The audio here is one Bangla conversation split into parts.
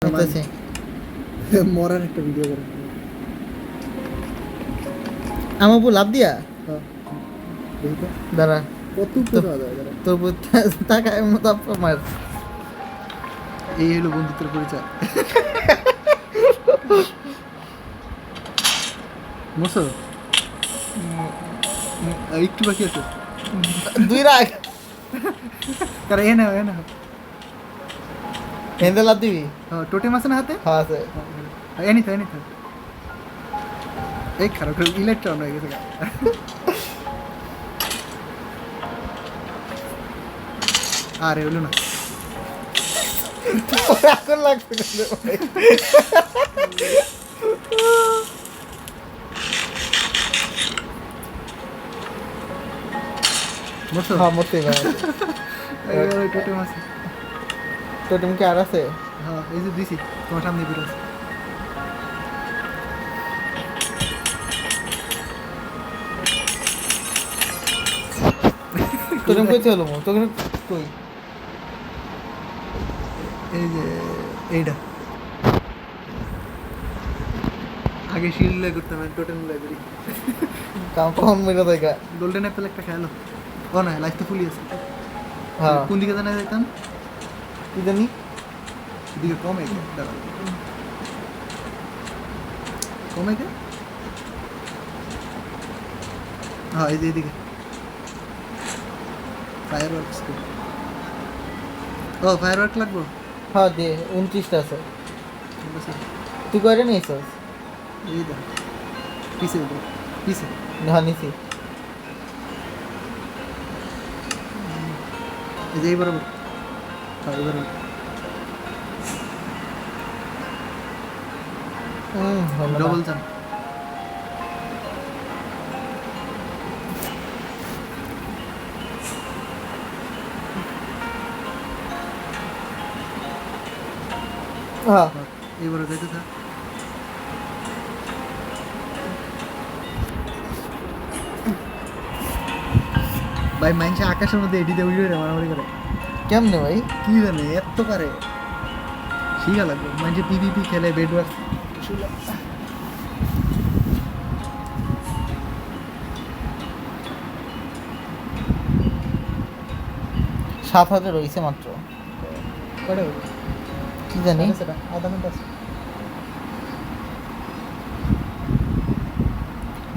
হইতাছে মরার একটা ভিডিও করে আমাবু লাভ দিয়া হ্যাঁ দেখি তো দাঁড়া কত উপরে যাওয়া যায় দাঁড়া। তোর টাকায় মতো মার এই হলো বন্ধুত্বের পরিচয় মরছো একটু বাকি আছে দুই রাখ কারণ এ না হেন্দে লাভ দিবি টোটেম আছে না হাতে হ্যাঁ আছে এনি তো এই খারাপ ইলেকট্রন হয়ে গেছে আরে হলো না এখন লাগবে মরছো হ্যাঁ মরতে টোটেম আছে টোটেম কি আর আছে হ্যাঁ এই যে দিছি তোমার সামনে বের আছে টোটেম কইতে হলো মো তোকে কই এই যে এইটা আগে শিল্ড লাই করতাম টোটেম লাইব্রেরি কাম কোন মেরে দেখা গোল্ডেন অ্যাপেল একটা খেলো ও না লাইফ তো ফুলি আছে হ্যাঁ কোন দিকে জানা যাইতাম কি জানি এদিকে কমে দাঁড়া কমে কে হ্যাঁ এই যে এদিকে ফায়ার ওয়ার্কস ও ফায়ার ওয়ার্ক লাগবো হ্যাঁ দে 29টা আছে ঠিক আছে তুই কয়টা নিয়েছিস এই দা পিছে পিছে হ্যাঁ নিছি এই যে এইবার হ্যাঁ এইবার ডবল জাম্প হ্যাঁ এইবার যাইতে থাক ভাই মানুষ আকাশের মধ্যে এডিতে উড়ে মারামারি করে কেমনে ভাই কি জানে এত পারে শিখা লাগবে মানুষ পিভিপি খেলে বেডওয়ার্ক 7,000 রয়েছে মাত্র কয়টা কি জানি সেটা আধা ঘন্টা আছে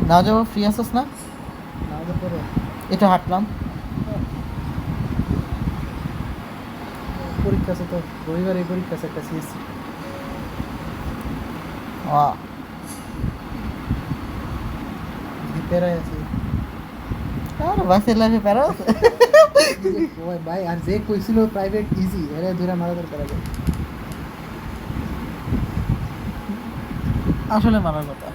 না যাবো ফ্রি আসছ না না ওদের পরে এটা হাঁটলাম পরীক্ষা আছে তো রবিবারে পরীক্ষা আছে একটা সিএসসি প্যারায় আছে আর বাসের লাইফে প্যারা আছে ওই ভাই আর যে কইছিল প্রাইভেট ইজি এরা ধরে মারা দরকার আছে আসলে মারার কথা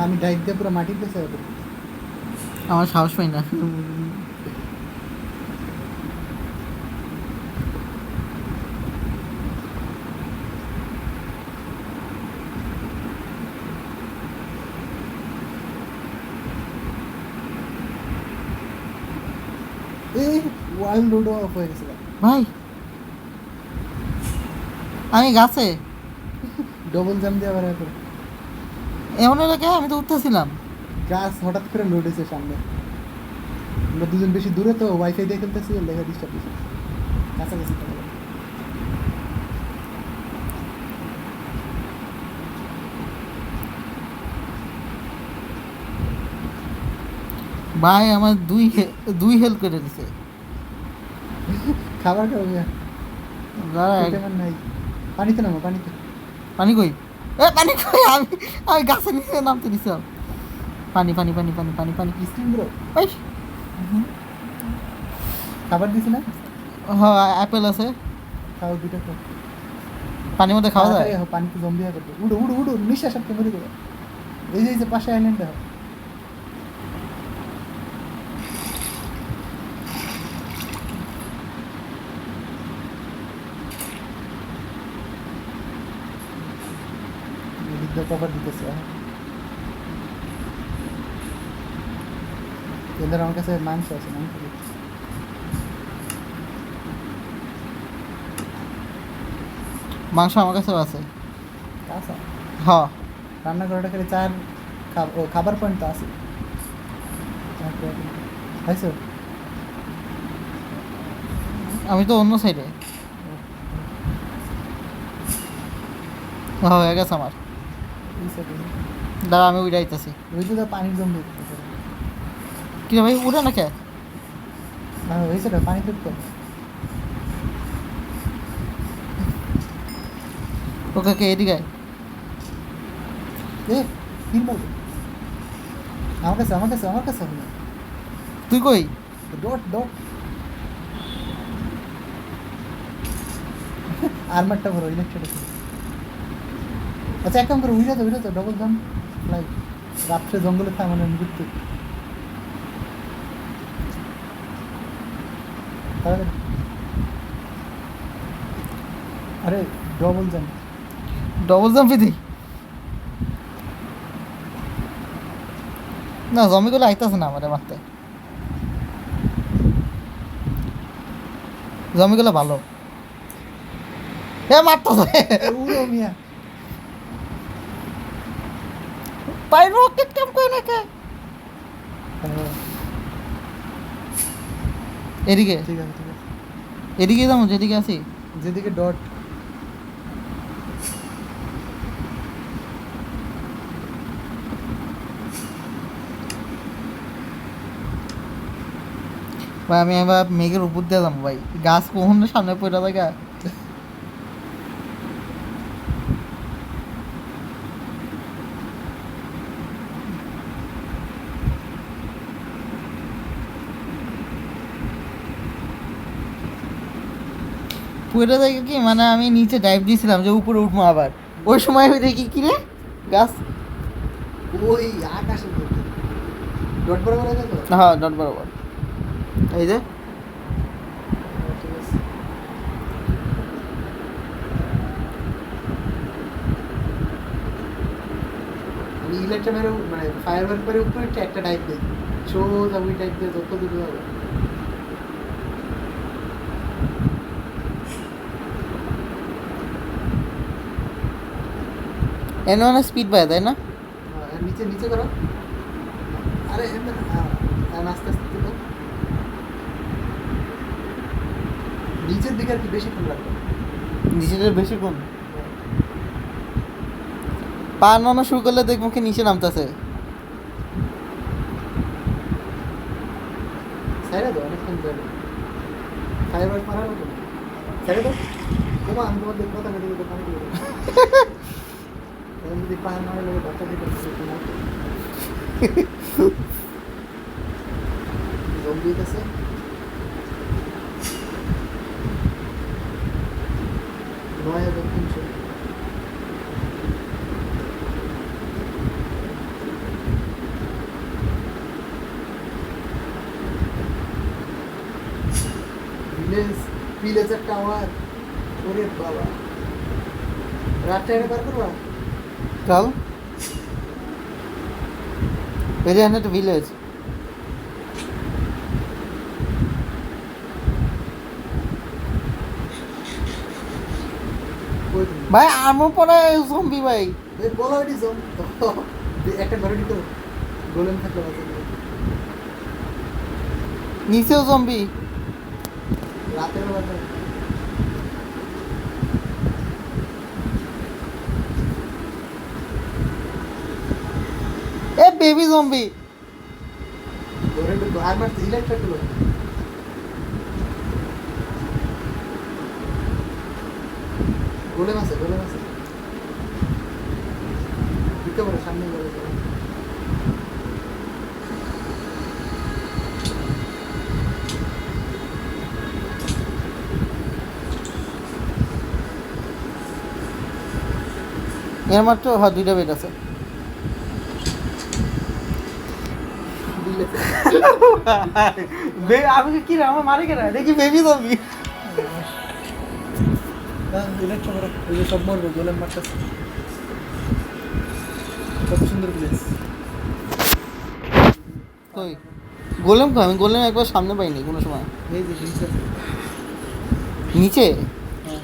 আমি ডাইভ দিয়ে পুরো মাটির দেশে আমার সাহস পাই না এই ওয়াইল্ড লুডো অফ হয়ে গেছিল ভাই আমি গাছে ডবল জাম্প দিয়ে আবার করে এমন এলাকা আমি তো উঠতেছিলাম গাছ হঠাৎ করে লোড হয়েছে সামনে আমরা দুজন বেশি দূরে তো ওয়াইফাই দিয়ে খেলতেছি লেখা ডিস্টার্ব হয়েছে কাছাকাছি ভাই আমার দুই হেল্প করে দিছে খাবার খাবো নাই পানিতে নামো পানিতে পানি কই পানি কই আমি গাছের নিচে নামতে দিছিলাম পানি পানি পানি পানি পানি পানি স্ক্রিন ব্রো ওই খাবার দিছি না হ্যাঁ অ্যাপেল আছে খাও দুটো খাও পানির মধ্যে খাওয়া যায় পানিতে জম্বিয়া করতে উড়ো উড়ো উড়ো নিঃশ্বাস আপনি মরে দেবে এই যে পাশে আইল্যান্ডে কভার দিতেছে এদের আমার কাছে মাংস আছে মাংস দিতেছে। মাংস আমার কাছেও আছে। আচ্ছা হ্যাঁ রান্না করাটা খেলে চার খাবার পয়েন্ট তো আছে খাইছো আমি তো অন্য সাইডে। হ্যাঁ হয়ে গেছে আমার। দাঁড়া আমি উড়ে আইতেছি। ওই তো পানির জন্য কি রে ভাই উড়ে না কে? হয়েছে না পানি তুলতো ওকে কে এদিকে আয়। এ তিন বলবে আমার কাছে আমার কাছে আমার কাছে তুই কই? ডট ডট আর্মারটা বড় ইলেকট্রিক আচ্ছা এক কাম করো উইরা তো ডবল জাম্প ফ্লাই রাত্রে জঙ্গলে থাকে মানে ঘুরতে তাড়াতাড়ি। আরে ডবল জাম্প ডবল জাম্পি দিই না জমিগুলো আইতাছে না আমাদের মারতে। জমিগুলো ভালো এ মারতেছে উড়ো মিয়া পাই রকেট কাম করে না কে? এদিকে ঠিক আছে ঠিক আছে এদিকে যাবো যেদিকে আছি। যেদিকে ডট ভাই আমি এবার মেঘের উপর দিয়ে যাবো ভাই। গাছ কখনো সামনে পড়ে থাকে। পড়ে থাকে কি মানে আমি নিচে ডাইভ দিয়েছিলাম যে উপরে উঠবো আবার ওই সময় আমি দেখি কি রে গাছ। ওই আকাশে ডট বরাবর আছে তো হ্যাঁ ডট বরাবর এই যে ঠিক আছে আমি ইলেকট্রিক মেরে মানে ফায়ার ওয়ার্ক করে উপরে একটা টাইপ দিই সোজা ওই টাইপ দিয়ে যত দূর যাবে এনে মানে স্পিড পায় তাই না? নিচে নিচে করো আরে আস্তে আস্তে তো নিচের দিকে আর কি বেশি ফুল রাখবে নিচেটা বেশি কোন পা নানো শুরু করলে দেখবো কি নিচে নামতেছে। সাইডে দাও অনেকক্ষণ ধরে ফায়ার ওয়ার্ক মারার মতো সাইডে দাও তোমার আমি তোমার দেখবো তাকে দেখে পানি দিয়ে যদি পানি মারে লোক বাচ্চা দিতে জম্বি আছে নয় হাজার 300 ভিলেজের টাওয়ার ওরে বাবা রাতটা এনে পার করবা চল এরিয়া একটা ভিলেজ ভাই আর্মর পরে জম্বি ভাই বলো এটি জম একটা ঘরে দিত গোলেম থাকলে বাঁচা নিচেও জম্বি রাতের বাজে এ বেবি জম্বি ঘরে ঢুকবো আর মারতে ইলেকট্রিক গুলো গোলেম আছে ঢুকে পড়ে সামনে গেলে এর মাত্র হ্যাঁ 2টা বেড আছে। আমি কি রে আমার মারে কেনা দেখি বেবি জম্বি ইলেকট্রিক সব মরবে গোলেম মারতেছে কত সুন্দর প্লেস। কই গোলেম কই? আমি গোলেম একবার সামনে পাইনি কোনো সময়। এই যে নিচে আছে। নিচে? হ্যাঁ।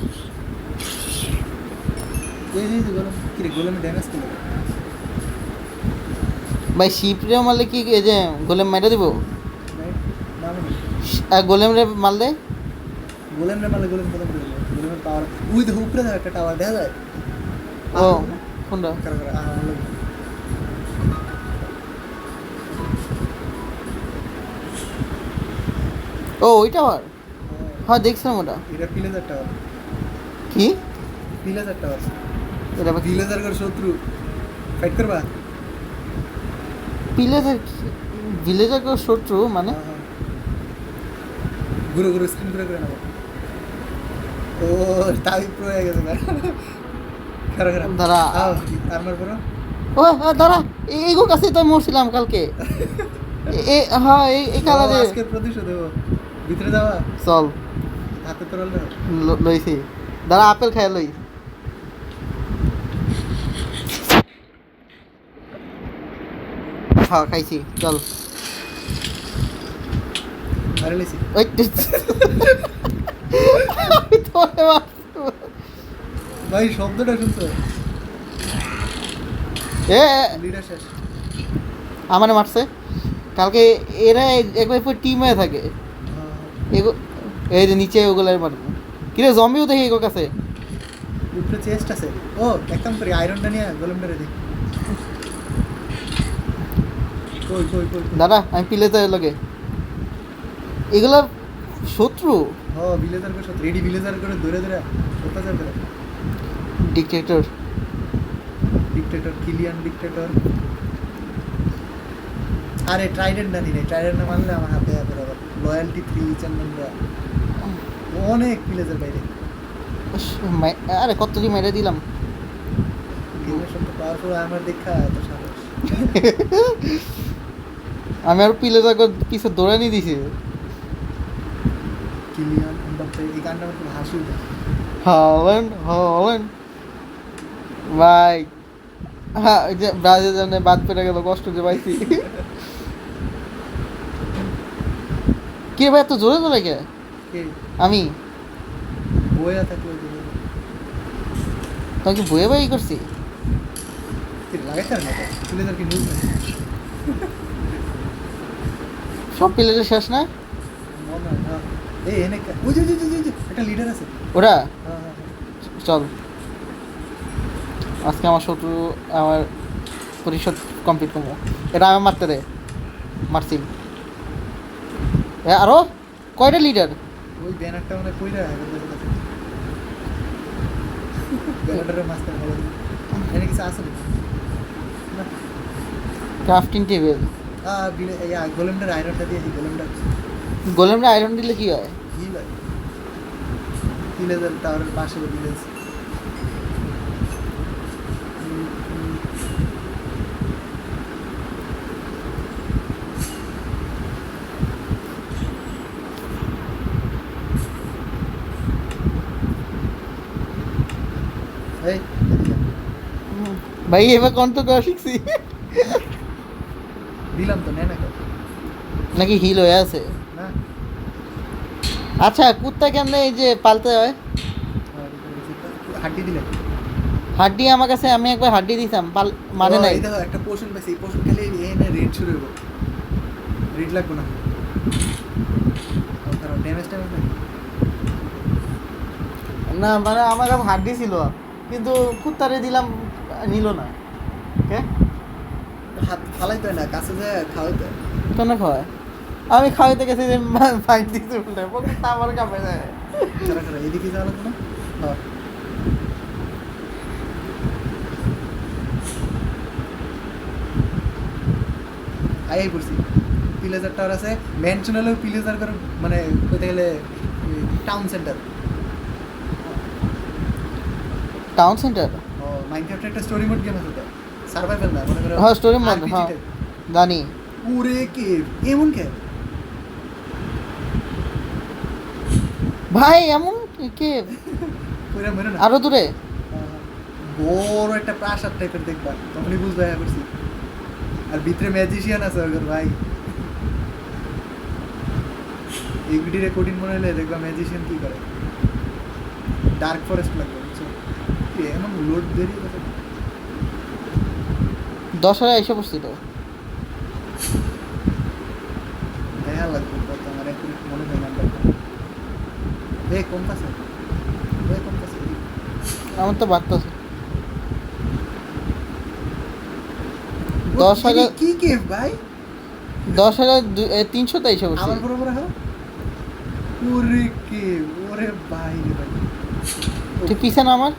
এই যে গোলাম কি রে, গোলামে ড্যামেজ করলো। ভাই শিপরে মারলে কি এই যে গোলেম মেরে দিব? না মানে গোলেম রে মাল দে। গোলাম রে মারলে গোলাম খতম করে দেবে। গোলামের পাওয়ার ওই দেখো উপরে দেখো একটা টাওয়ার দেখা যায়। ও কোনটা? কারা কারা আমার লোক। ও ওই টাওয়ার? হ্যাঁ দেখছিলাম ওটা। এটা পিলেজার টাওয়ার। কি পিলেজার টাওয়ার। এটা আবার কি? পিলেজার করে শত্রু ফাইট করবা। ভিলেজের ভিলেজের কেউ শত্রু মানে? হ্যাঁ। ঘুরে ঘুরে স্ক্রিন ঘুরে নেবো। ও তাই প্রো হয়ে গেছে না। খারাপ খারাপ দাঁড়া। আর্মার করো। ও দাঁড়া, এইগো কাছে তো মরছিলাম কালকে। হ্যাঁ এই কালারে। আজকে প্রতিশোধ দেবো। ভিতরে যাওয়া চল হাতে তোরাল লইছি। দাঁড়া আপেল খাই লই। হ্যাঁ খাইছি চল। আরে লেছি। ওই আমি তোরে মারছি। ভাই শব্দটা শুনছো? এ লিডার শেষ। আমারে মারছে কালকে। এরা একবার পর টিম হয়ে থাকে। এগো এই যে নিচে ওগুলার মারবো। কিরে জম্বিও দেখি এগো কাছে। উপরে চেস্ট আছে। ও এক কাম করি, আয়রনটা নিয়ে গোলেমটা রেডি। কই কই কই দাদা আমি পিলেতে লগে এগুলা শত্রু। ও ভিলেজার করে সব রেডি, ভিলেজার করে ধরে ধরে অত্যাচার করে। ডিক্টেটর। Dictator Kylian dictator. আরে ট্রাইডেন্ট না দিনে, ট্রাইডেন্ট না মানলে আমার হাতে হাতে আবার লয়্যালটি 3 চ্যাম্পিয়নরা অনেক ভিলেজার বাইরে। আরে কত কি মেরে দিলাম। গেমের সব পাওয়ারফুল আমার দেখা এত সাহস। আমি আর পিলেতে কিছু দৌড়ে নিয়ে দিছি। কিলিয়ান এমবাপ্পে এই গানটা আমার খুব হাসি উঠে। হল্যান্ড হল্যান্ড ভাই। হ্যাঁ ওই যে ব্রাজিল জানে বাদ পেরে গেল, কষ্ট যে পাইছি। কি ভাই এত জোরে জোরে কে? কে আমি বইয়া থাকলে ওই যে তোকে কি বয়ে বই করছি? লাগাইতে না ভিলেজার কি নিউজ নেই। সব প্লেয়ারের শেষ না মনে হয় না। এই এনে ওই যে একটা লিডার আছে। ওরা? হ্যাঁ হ্যাঁ হ্যাঁ। চল আজকে আমার শত্রু আমার পরিশোধ কমপ্লিট করবো। এটা আমি মারতে দে। মারছি। আরো কয়টা লিডার? ওই ব্যানারটা মানে কইরা আমাদের কাছে ব্যানারটার মাঝখানে ভালো দিই। এনে কিছু আছে না? Crafting table. গোলেমটার আয়রনটা দিয়ে গোলেমটা গোলেমরা আয়রন দিলে কি হয়? হিল হয়। ভিলেজার টাওয়ারের পাশে ভিলেজ। এই ভাই এবার কন্ট্রোল করা শিখছি। দিলাম তো নেন এখন নাকি হিল হয়ে আছে? না। আচ্ছা কুত্তা কেমনে এই যে পালতে হয়? হাড্ডি দিলে হাড্ডি আমার কাছে, আমি একবার হাড্ডি দিতাম পাল মানে নাই। এই দেখো একটা পোর্শন পাইছি, এই পোর্শন খেলে এনে রেড শুরু হইব। রেড লাগবে না, কারণ ড্যামেজ ট্যামেজ নাই। না মানে আমার কাছে হাড্ডি ছিল কিন্তু কুত্তারে দিলাম নিল না। কে হাত ফালাইতে হয় না, কাছে যায় খাওয়াইতে হয়। কেন খাওয়ায়? আমি খাওয়াইতে গেছি যে ফাইট দিতে উল্টে কুত্তা আমার কাপে যায়। খারা খারা এদিকে যাওয়া লাগবে না। হ্যাঁ আই পড়ছি। পিলেজার টাওয়ার আছে, ম্যানশনালেও পিলেজার করে, মানে কইতে গেলে টাউন সেন্টার। Town centre? ও মাইনক্রাফটের একটা স্টোরি মোড গেম আছে তো, সার্ভাইভাল না মনে করো। হ্যাঁ স্টোরি মোড, RPG হ্যাঁ type। জানি। পুরে কেভ এমন কেভ ভাই এমন কে? পুরা মেরো না। আরো দূরে? বড় একটা প্রাসাদ টাইপের দেখবা, তখনই বুঝবা হ্যাঁ করছি। আর ভিতরে ম্যাজিশিয়ান আছে ওর ভাই, এই ভিডিওরে কঠিন মনে হলে দেখবা ম্যাজিশিয়ান কি করে। ডার্ক ফরেস্ট লাগবে বুঝছো, কি এমন লোড দেরি কথা। 10,000 এসে পড়ছি তো। দেখা লাগবে কত আমার এখন মনে হয় নাম্বারটা। কম পাচ্ছে, কম পাচ্ছে। আমার তো বাড়তেছে 10,000। কি কেভ ভাই, 10,300 তে এসে পড়ছি। আমার বরাবর হ্যাঁ। ওরে কেভ, ওরে ভাই রে ভাই। তুই পিছনে আমার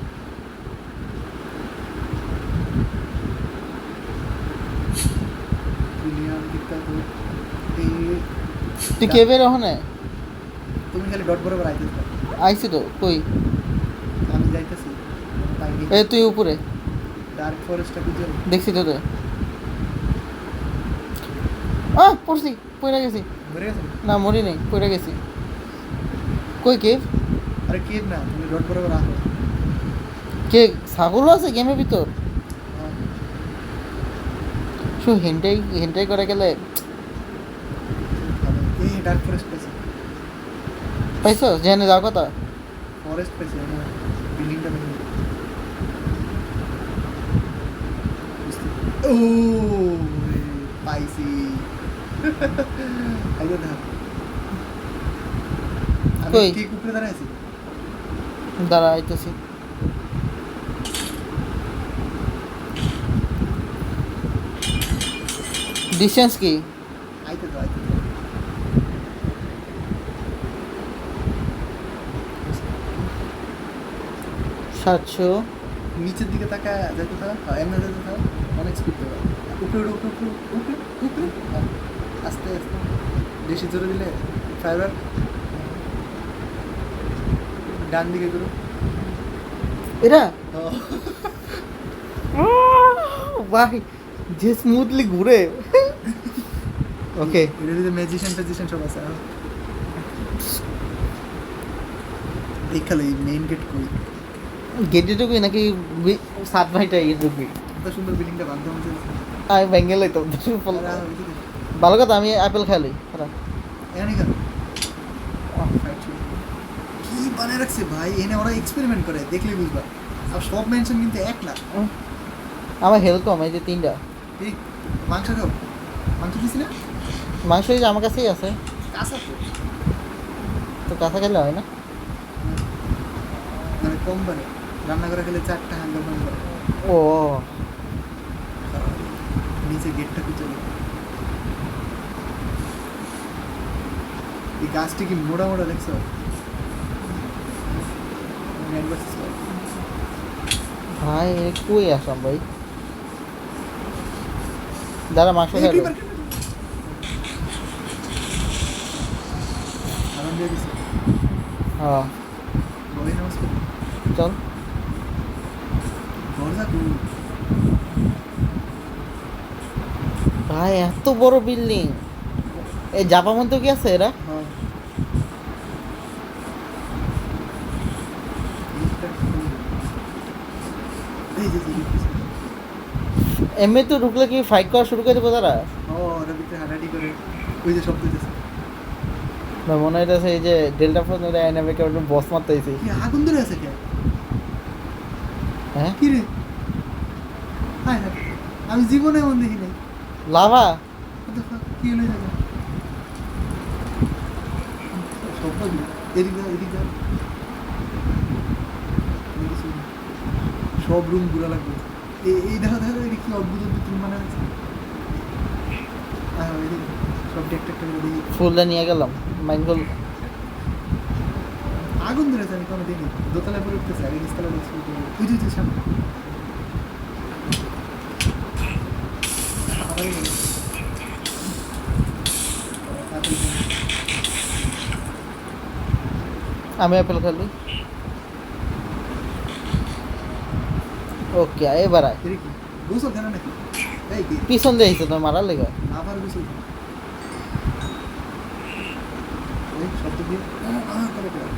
প্রিমিয়াম দিকটা তো এই, তুই কেবের ওখানে তুমি খালি ডট বরাবর আইতেছ। আইছি তো কই? আমি যাইতেছি পাইনি। এ তুই উপরে ডার্ক ফরেস্টটা বুঝছো? দেখছি তো পড়ছি, পড়ে গেছি। মরে গেছে? না মরি নেই, পড়ে গেছি। কই কেভ? আরে কেভ না, তুমি ডট বরাবর আসো। কে ছাগলও আছে গেমের ভিতর? শুধু হেন্টাই করে গেলে এই ডার্ক ফরেস্ট পেয়েছে, পাইছো জেনে যাও কথা। ফরেস্ট পেয়েছে, বিল্ডিংটা পেয়েছে। ও পাইছি। আইতো দেখ আমি কই? কি উপরে দাঁড়ায় আছি। দাঁড়া আইতেছি। ডিস্টেন্স কি? আইতো তো 700। নিচের দিকে তাকা যাইতে থাকা, এমনি যাইতে থাকা, অনেক স্পিড দেবে। উপরে উপরে উপরে উপরে উপরে আস্তে আস্তে, বেশি জোরে দিলে ফাইবার। ডান দিকে করো। এরা ভাই যে স্মুথলি ঘুরে। ওকে এর ভিতরে ম্যাজিশিয়ান সব আছে। দেখালে মেইন গেট কই, গেটে ঢুকবি নাকি সাত ভাইটা ইয়ে ঢুকবি? এত সুন্দর বিল্ডিংটা বান্ধব হচ্ছে। আমি ব্যাঙ্গেল তো ভালো কথা। আমি অ্যাপেল খেলি। এখানে কেন কি বানিয়ে রাখছে ভাই, এনে ওরা এক্সপেরিমেন্ট করে, দেখলে বুঝবা। আর সব মেনশন কিন্তু এক না। আমার হেলথ কম, এই যে 3টা। এই মাংস খাও, মাংস দিছি না? মাংস এই যে আমার কাছেই আছে। কাঁচা তো কাঁচা খেলে হয় না? মানে কম বারে রান্না করে খেলে 4টা হাঙ্গার বান করে। ও নিচে গেটটা খুঁজে নেই। এই গাছটি কি মোড়া মোড়া দেখছো? ভাই কই আসলাম ভাই? দাঁড়া মাংস খেলো। হ্যাঁ চল। ভাই এত বড় বিল্ডিং, এই জাপা মধ্যে কি আছে এরা? এমনি তো ঢুকলে কি ফাইট করা শুরু করে দেবো তারা? না মনে হইতেছে এই যে ডেল্টা ফোর্স এনামিকে একটু বস মারতে আইছি। আগুন ধরে আছে কে? হ্যাঁ কি রে? হায় হায়, আমি জীবনে এমন দেখি নাই। লাভা কি হলো জায়গা? সব এদিকে এদিকে সব রুম ঘুরা লাগবে। এই দেখা দেখা এটা কি অদ্ভুত অদ্ভুত রুম মানে আছে। সব একটা একটা করে দেখি। ফুলটা নিয়ে গেলাম মাইন্ডফুল। আগুন ধরেছে, আমি কোনো দেখি। দোতলায় পরে উঠতেছে, আগে নিচতলা দেখছি। বুঝি বুঝি সামনে আমি অ্যাপেল খেলি। ওকে এবার আয়। গোসল কেন নাকি? এই কি পিছন দিয়ে আইছে তোর মারার লেগে। আবার গোসল? এই শব্দ দিয়ে করে করে।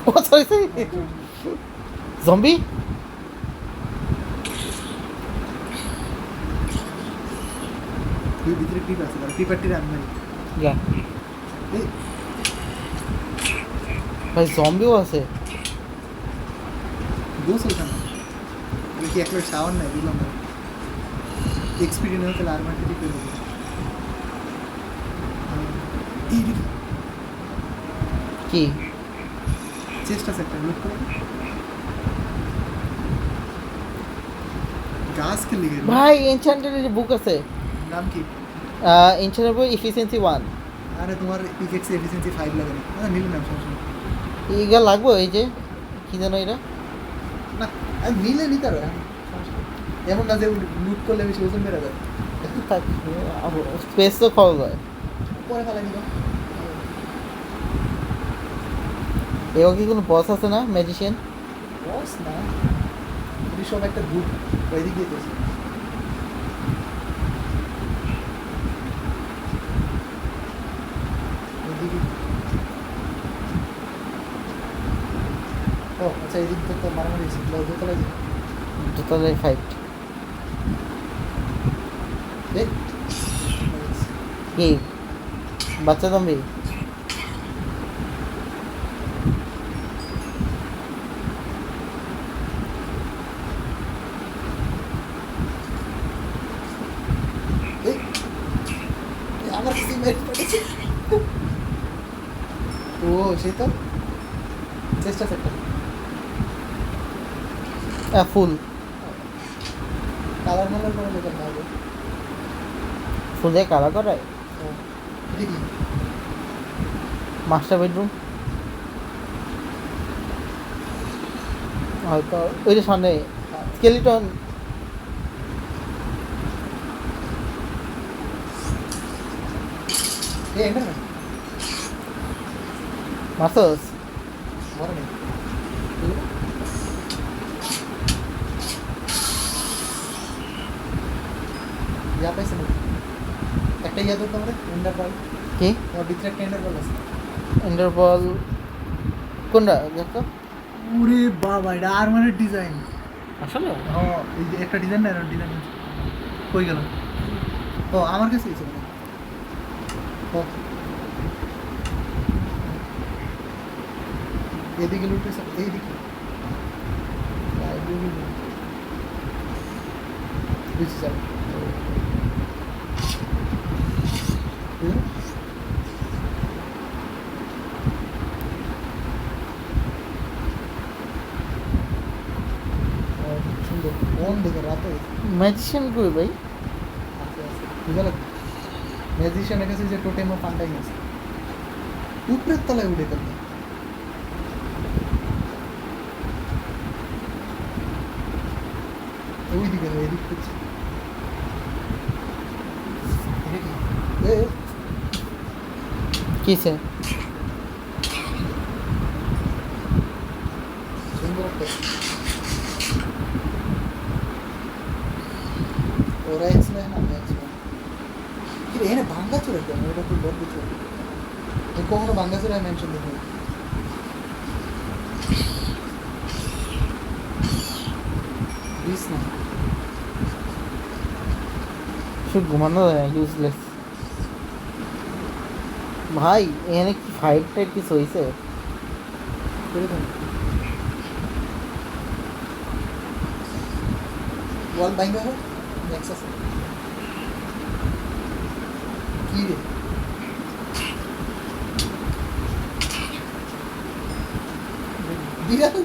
ও সরি সরি জম্বি তুই ভিতরে ক্রিপ আছে আর ক্রিপারটির আমি নাই ইয়া এই ভাই জম্বিও আছে গোসল কেন কি একবার শাওয়ার নাই দিলাম না এক্সপিরিয়েন্স হতে আর্মারটি দিতে হবে এই কি চেষ্টা সেক্টর লুক করে গাছ কে লিগে ভাই এনচ্যান্টেড বুক আছে নাম কি এনচ্যান্টেড বুক এফিসিয়েন্সি 1 আরে তোমার পিকেক্স এফিসিয়েন্সি 5 লাগে না আরে নিলে নাম সমস্যা নেই। এইগুলো লাগবো এই যে কি জানো এটা না আমি নিলে নিতে পারো এমন না যে লুট করলে বেশি ওজন বেড়ে যায় স্পেস তো খরচ হয় পরে ফেলে নিব এও কি কোনো বস আছে না ম্যাজিশিয়ান বস না এটি সব একটা গ্রুপ ওইদিক দিয়ে দিয়েছে ওইদিকে ও আচ্ছা এদিক থেকে তো মারামারি হয়েছে দোতলায় যাই টোটালি ফাইট দেখ কি বাচ্চা জম্বি এই আমার কিছু মেরে পড়েছে ও সে তো চেষ্টা সেক্টর ফুল কালার মালার করে দেখে না হবে ফুল দিয়ে কালা করায় দেখি মাস্টার বেডরুম হয়তো ওই যে সামনে স্কেলিটন এই এন্টার না মাসস মরে নেই ইয়া পাইছে না একটা ইয়া ধরতে আমরা এন্ডার বল কি ওর ভিতরে একটা এন্ডার বল আছে ইন্টারপল কোনটা দেখো ওরে বাবা এটা আর্মারের ডিজাইন আসলে হ্যাঁ এই যে একটা ডিজাইন না ডিজাইন কই গেল ও আমার কাছে এসে ও এদিকে লুটে এইদিকে বুঝছি স্যার সুন্দর কোন দিকে রাতে ম্যাজিশিয়ান কই ভাই বুঝলো ম্যাজিশিয়ানের কাছে যে টোটেম পান্ডাই আছে উপরের তলায় উঠে গেল ওই দিকে এদিক করছে কিসে সুন্দর একটা ওরা এক্সপ্লেন না আমি এক্সপ্লেন কি এনে ভাঙ্গাচুরা কেন এটা খুব বড় কিছু কখনো ভাঙ্গাচুরা মেনশন দেখি বিশ না শুধু ঘুমানো যায় ইউজলেস ভাই এখানে কি ফাইট টাইট কিছু হয়েছে করে দেন ওয়াল ভাঙ্গা হোক নেক্সাস কি রে বিড়াল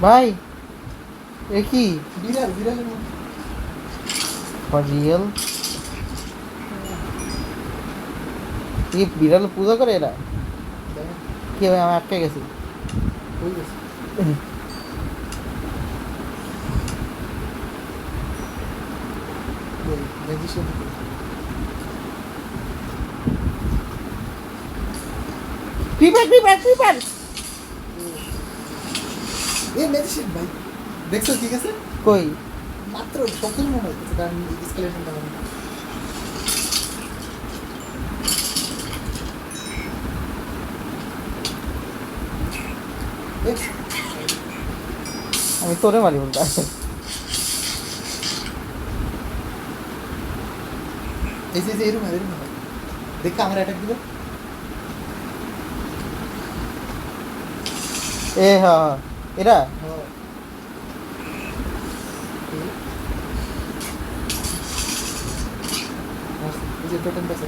ভাই এ কি বিড়াল বিড়ালের মতো ফর রিয়েল কি বিড়াল পূজা করে এরা দেখেন কি ভাই আমি আটকে গেছি হয়ে গেছে ম্যাজিশিয়ান ক্রিপার ক্রিপার ক্রিপার এই ম্যাজিশিয়ান ভাই দেখছো ঠিক আছে কই মাত্র সকল মনে হচ্ছে কারণ স্কেলেশনটা হবে তোরে মারি উল্টা। এই যে এরকম দেখে আমার অ্যাটাক দিবে। হ্যাঁ এরা এই যে টোটেম পাশে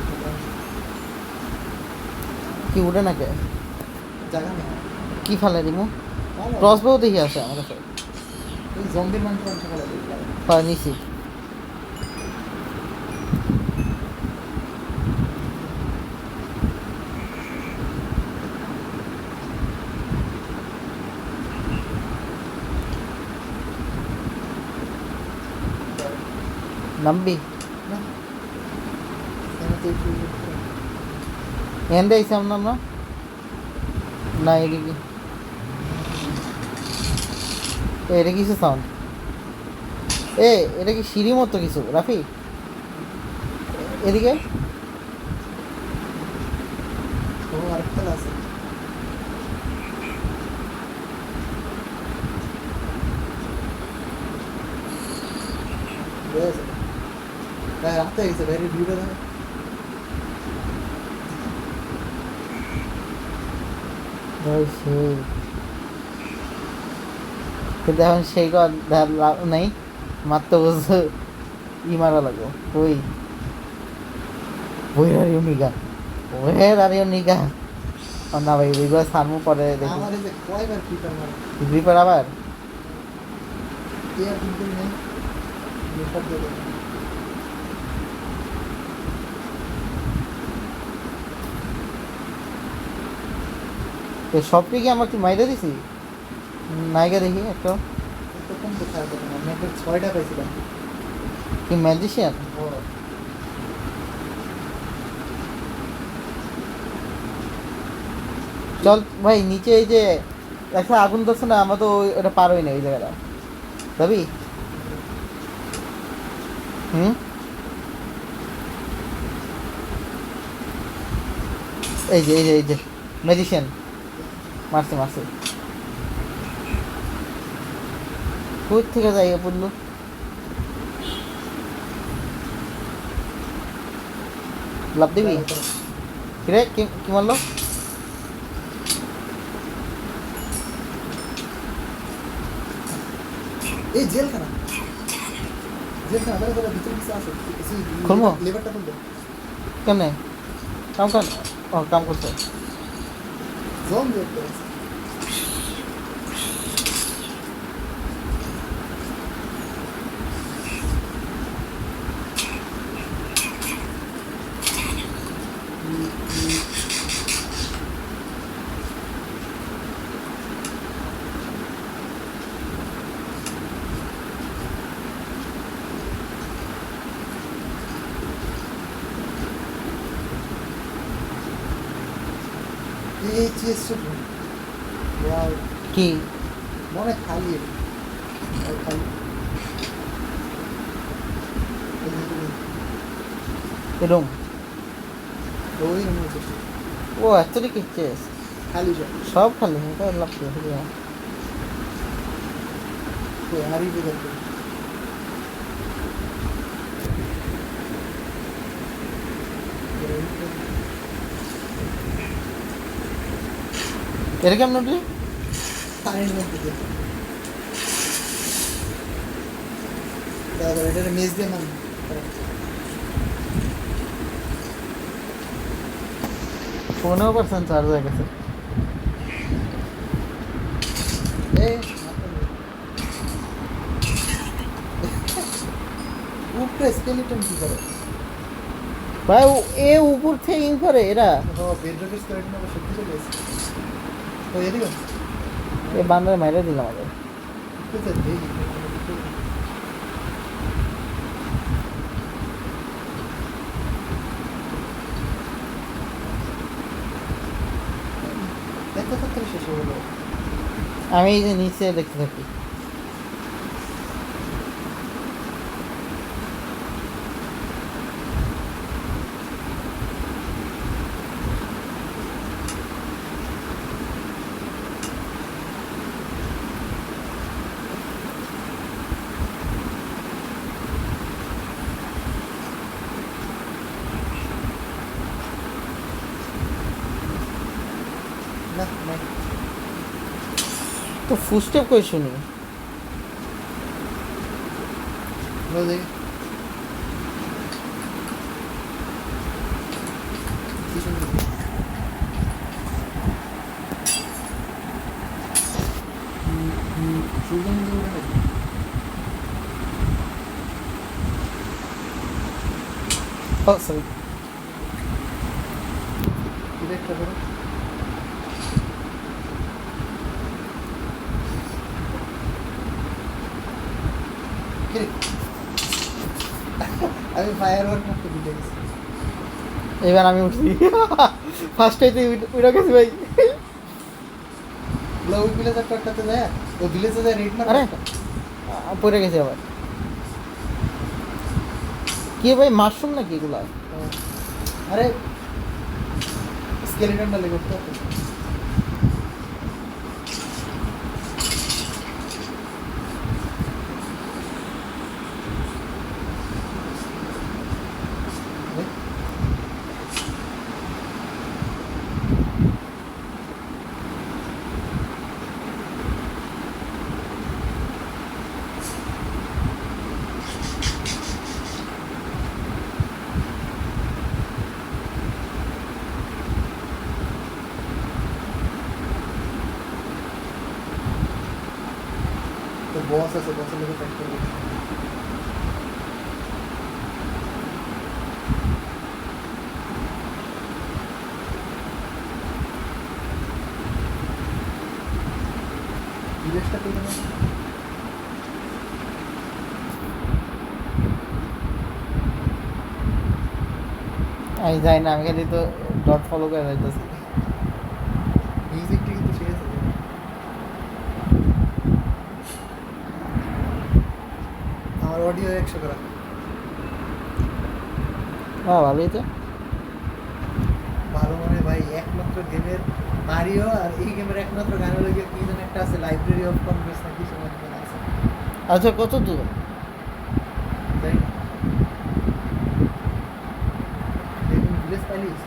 কি উঠে না কে জায়গা নেই। কি ফালে দিমু ক্রসবো দেখি আছে আমার কাছে এই জম্বির মাংস ফেলা দিই। নিছি নামবি না এখানে তো একটু এন্ডে আইছি আমরা আমরা না এদিকে এটা কিছু সাউন্ড এটা কি সিঁড়ি মতো কিছু রাফি এদিকে ও আরেকটা আছে। রাখতে গেছে বাইরের ভিউটা দেখো। সেই কিন্তু এখন সেই লাভ নেই মারতে বসে মারা লাগো ওই বই দাঁড়িয়ে নিগা ওহে দাঁড়িয়ে নিগা না ভাই ওইগুলো সারমু পরে দেখি আমার এই যে কয়বার ফিটার মারে গ্রিপার আবার এয়ার কিন্তু নেই রিফার দিয়ে দেয়। সবটি কি আমার কি মাইরে দিছি নায়িকা দেখি একটা এতক্ষণ কোথায় পেতাম আমি একটা 6টা পাইছিলাম। কি ম্যাজিশিয়ান ও চল ভাই নিচে এই যে একটা আগুন ধরছে না আমরা তো ওটা পার হই না এই জায়গাটা যাবি এই যে ম্যাজিশিয়ান মারছে কোথ থেকে যাই পড়লো লাভ দিবি কিরে কি মারলো এই জেলখানা মানে ভিতরে কিছু আছে খুলবো? লেবারটা খুলবে কেমনে কাম করছে জম দেখতে আছে। এই চেষ্টা কি মনে খালি খালি এরম ওই মনে হচ্ছে ও অ্যাকচুয়ালি কি চেস খালি সব সব খালি এটা লাভ কি হারিয়ে যাবে। এটা কেমন উঠলি পানির মধ্যে দিয়ে দাদা এটা মেজ দিয়ে মান ফোনেও পারছেন চার্জ হয়ে গেছে উপরে স্কেলিটন কি করে ভাই উপর থেকে ইন করে এরা বেডরকের স্কেলিটন আবার সত্যি চলে গেছে তো এদিকে এই বান্দারে মাইরে দিলাম আগে দেখতে থাকতে শেষ হলো। আমি এই যে নিচে দেখতে থাকি না নাই তো ফুস্টেপ কই শুনি বল দেখি কি শুনবি সুজন উঠে নাকি ও সরি এটা একটা করো আমি ফায়ার ওয়ার্ক করতে দিতে গেছি এবার আমি উঠছি ফার্স্ট হইতে উঠে গেছি ভাই ওই ভিলেজার ট্রাকটাতে যায় ও ভিলেজে যায় রেড মার আরে পড়ে গেছে আবার কি ভাই মাশরুম নাকি এগুলা আরে স্কেলেটন ডালে করতে হবে তো বস আছে বসের লোকে ফ্যাক্ট করবে ভিলেজটা পেয়ে যাবে আমি যাই না আমি খালি তো ডট ফলো করে যাইতেছি মিউজিকটা কিন্তু শেষ আছে আমার অডিও 100 করা হ্যাঁ ভালোই তো ভালো মানে ভাই একমাত্র গেমের মারিও আর এই গেমের একমাত্র গানের লগে কি যেন একটা আছে লাইব্রেরি অফ কনগ্রেস নাকি সময় আছে আচ্ছা কত দূর তাই না দেখুন ভিলেজ পাইলিস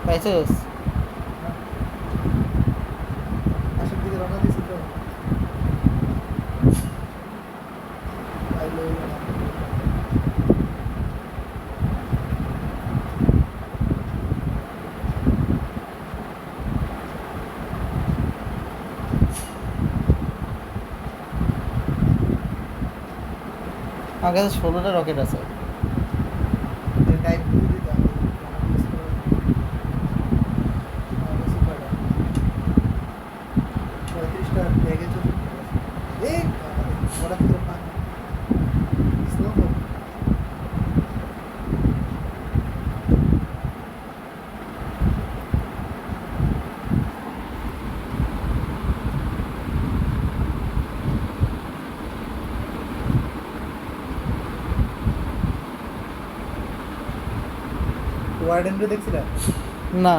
পাইছিস আসার দিকে রওনা দিয়েছি তো পাইলো আমার কাছে 16টা রকেট আছে টাইপ করে দিতে হবে পঁয়ত্রিশটা ব্যাগে চলে এই ওরা থেকে পাক স্নোফল ওয়ার্ডেনরে দেখছিলাম না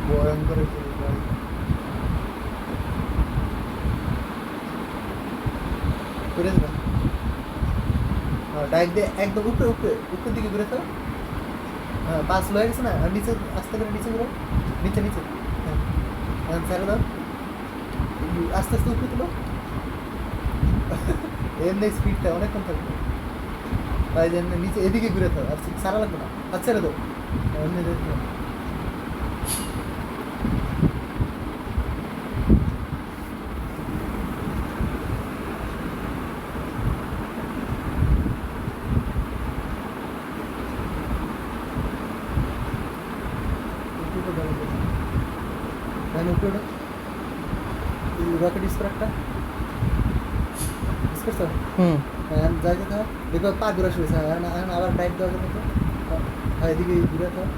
ভয়ঙ্কর ছিল ভাই ঘুরে যাবে ডাইক দিয়ে একদম উপরে উপরে উপরের দিকে ঘুরে তো হ্যাঁ পাঁচ লয়ে গেছে না আর নিচে আস্তে করে নিচে ঘুরো নিচে নিচে হ্যাঁ ছেড়ে দাও আস্তে আস্তে উপরে তুলো এমনি স্পিডটা অনেকক্ষণ থাকবে তাই জন্য নিচে এদিকে ঘুরে থাকো আর সারা লাগবে না আর ছেড়ে দাও এমনি দেখো উপরে রকেট স্প্রাকটা করছো যাইতে থাক দেখো পা ঘুরে শুয়েছে আবার টাইপ দেওয়া যাবে তো হ্যাঁ এদিকে ঘুরে থাক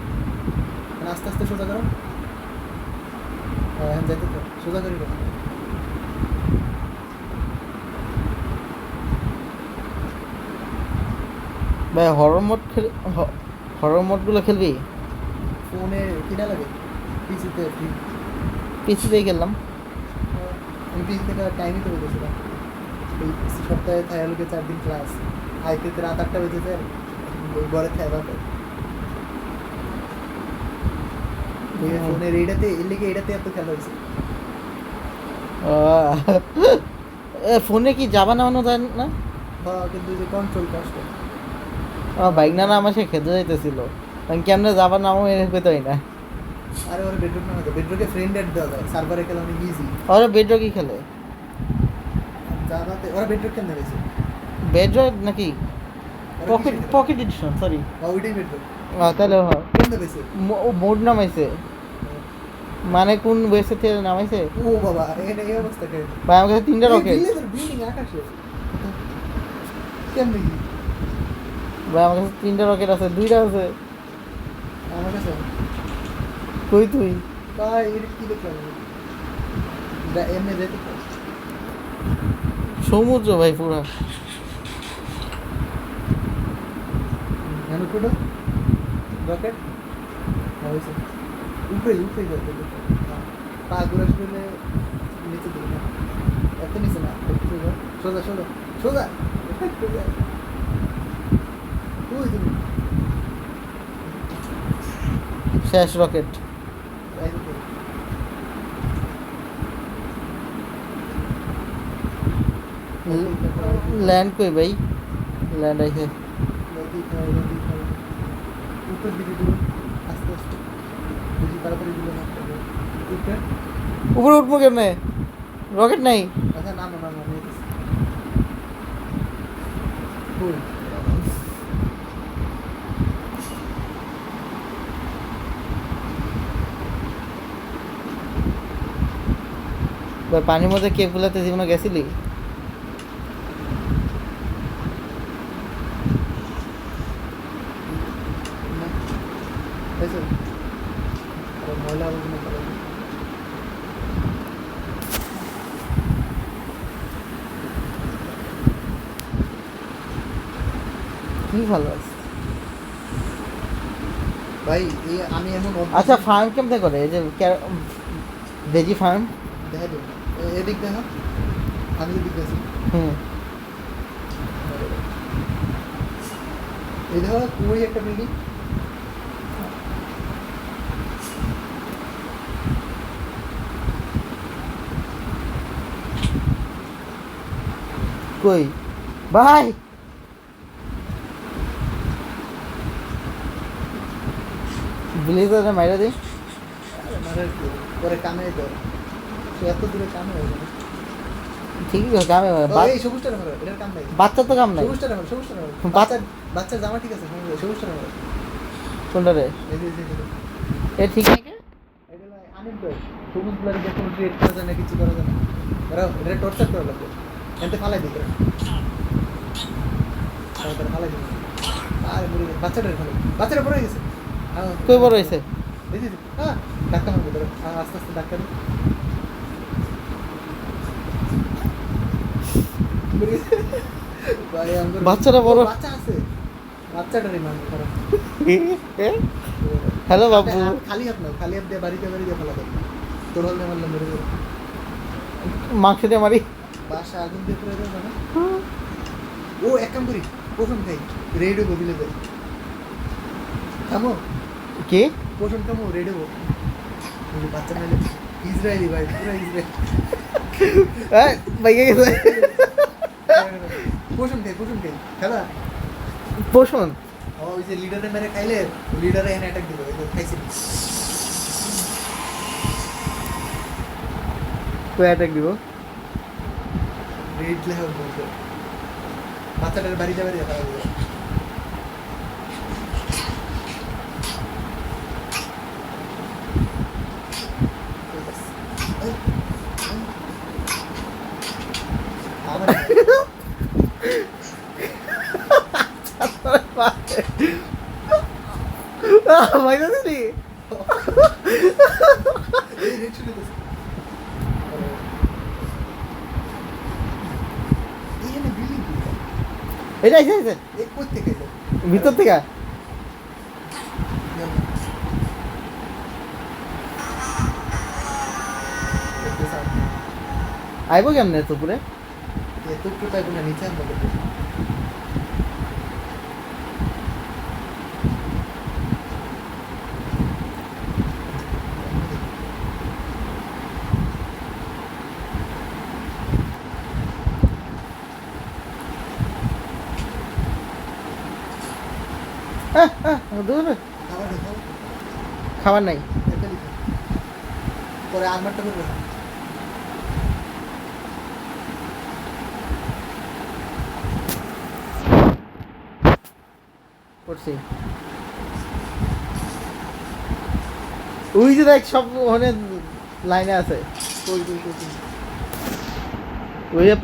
আস্তে আস্তে সোজা করো হ্যাঁ যাইতে থাক সোজা করি ভাই হরর মোড খেলে হরর মোডগুলো খেলবি? ফোনে কিনা লাগে, পিসিতে ফ্রি। পিসিতেই খেললাম। আমি পিসি থেকে টাইমই তো বেঁধেছিলাম, এই সপ্তাহে থায়ালোকে 4 দিন ক্লাস, আইতে রাত 8টা বেজেছে, ঘরে খাইবা ফোনের এইটাতে, এর লেগে এটাতে এত খেলা হয়েছে। ফোনে কি যাবা নামানো যায় না? হ্যাঁ, কিন্তু যে কন্ট্রোল কষ্ট। আমার বাইক না আমার সে খেতে যাইতেছিল, আমি কেমনে যাবা নামো এর পেতই না। আরে ওরা বেডরুম না, বেডরুমে ফ্রেন্ড অ্যাড দেওয়া যায়, সার্ভারে খেলা অনেক ইজি। ওরা বেডরক কি খেলে? জাভাতে ওরা বেডরুম কেন দেবেছে? বেডরক নাকি পকেট পকেট এডিশন? সরি, ওইটাই বেডরুম তাহলে হ্যাঁ কেন দেবেছে? মোড নামাইছে, মানে কোন ওয়েবসাইট থেকে নামাইছে? ও বাবা, এখানে এই অবস্থা কেন? ভাই আমার কাছে 3টা রকেট। বিল্ডিং আকাশে কেমন কি? ভাই আমার কাছে 3টা রকেট আছে, 2টা আছে। আমার কাছে কই তুই? ভাই এটা কি দেখলাম এমনি যেতে পারে সমুদ্র ভাই পুরা। কেন কোটো রকেট হয়েছে উপরে উপরে যাতে পা ঘুরে শুলে নিচে দিকে না, এত নিচে না, একটু সোজা সোজা সোজা সোজা। ওই তুমি শেষ রকেট। ল্যান্ড কই ভাই? ল্যান্ড আইছে। উপর দিকে দিল আস্তে আস্তে, বেশি তাড়াতাড়ি দিল না। উপরে উপরে উঠবো কেমনে? রকেট নাই। আচ্ছা, না না না না নিয়ে গেছি। কই ভাই পানির মধ্যে কে ফুলাতে জীবনে গেছিলি? না এসে আর ময়লা আবর্জনা ফেলা যায়। কি ভালো আছে। ভাই এই আমি এমন আচ্ছা ফার্ম কেমনে করে? এই যে ভেজি ফার্ম। দেখা দেব এদিক দেখা, আমি এদিক গেছি। হুম, এই দেখো ওই একটা বিল্ডিং, কই ভাই? ব্লেজারে মাইরা দিই। পরে কামে তো সে এত দূরে কামে হয়ে যাবে। ঠিকই আছে, কামে এই সবুজটা রাখো, এটার কাম নাই। বাচ্চার তো কাম নাই। সবুজটা রাখো, সবুজটা রাখো। বাচ্চার জামা ঠিক আছে, সবুজটা রাখো। কোনটা রে? এই যে এ ঠিক নাকি? এটা আনএমপ্লয়েড, সবুজ ব্লাডি যে কোনো ক্রিয়েট করা যায় না, কিছু করা যায় না। ওরা এটা টর্চার করা লাগবে, এনতে ফালাই দিতে ফালাই দিতে। আর মরে গেছে বাচ্চাটার, ফালাই বাচ্চাটা পড়ে গেছে। কই বড় হয়েছে? এই যে হ্যাঁ ধাক্কা মারবে, ধরো আস্তে আস্তে ধাক্কা দিই। ভাই আমার বাচ্চাটা বড়, বাচ্চা আছে, বাচ্চাটারই মানে ধরো। হ্যালো বাবু। খালি হাত না, খালি হাত দিয়ে বাড়িতে ফেলা দেবে, তোর হলে মারলাম মেরে দেবে। মাংস দিয়ে মারি। বাসা আগুন দিয়ে পুরো দেবে না। ও এক কাম করি, পোষণ খাই, রেডি হবো বিলে দেয়। থামো কি পোষণ খামো, রেডি হবো। বাচ্চা মেলে ইসরায়েলি ভাই, পুরো ইসরায়েল। বাইকে গেছে। পোষণ খাই খেলা পোষণ। ওই যে লিডারে মেরে খাইলে, লিডারে এনে অ্যাটাক দিল, খাইছি। কই অ্যাটাক দিব? রেড লেহাও বলতে বাচ্চাটার বাড়ি যাবে রে খাওয়া দিবে। আমার বাইরে দিলি? এই রেড শুনে তো এখানে বিল্ডিং এটা আইছে আইছে এই কোথা থেকে এলো? ভিতর থেকে। আইব কেমনে তো পুরে এত একটু পাইবো না নিচে আনবো বলতে। দূর খাবার দেখাও খাবার নাই একটা দিতে পরে আনবারটা করবে না করছি ওই যে দেখ সব ওখানে লাইনে আছে কই কই কই কই। ওই যে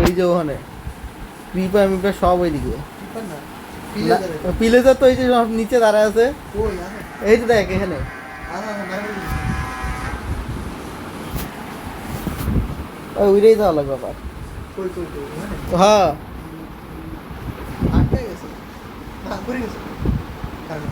এই যে ওখানে পিপা মিপা সব ওইদিকে টিপার না পিলে ধরে পিলেজার তো এই যে সব নিচে দাঁড়ায় আছে কই আছে এই যে দেখ এখানে মারা ওইটাই তো আলাদা ব্যাপার কই কই কই মানে হ্যাঁ আটকে গেছে না পড়ে গেছে কারণ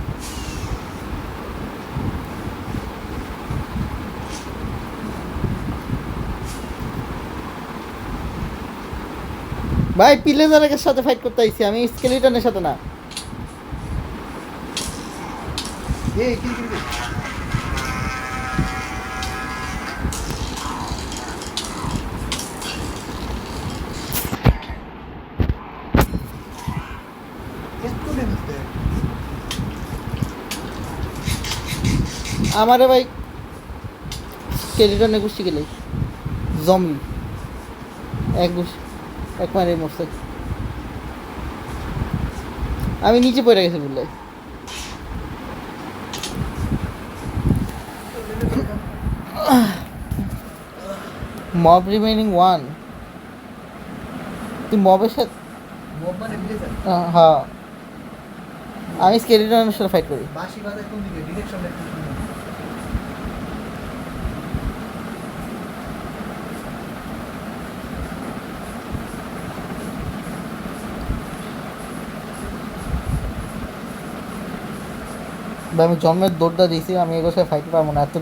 ভাই পিলেজারের সাথে ফাইট করতে আইছি আমি স্কেলিটনের সাথে না এই কি কি এত নেমতে আমারে ভাই স্কেলিটনে গুছি গেলে জমি এক মারে মরছে আমি নিচে পড়ে গেছি বললে মব রিমেইনিং ওয়ান তুই মবের সাথে মোব মানে ভিলেজ হ্যাঁ আমি স্কেলিটনের সাথে ফাইট করি বাসি বাজার কোন দিকে ডিরেকশনটা কি ভাই আমি জন্মের দৌড়টা দিয়েছি আমি এগুলো সাথে ফাইট পারবো না এত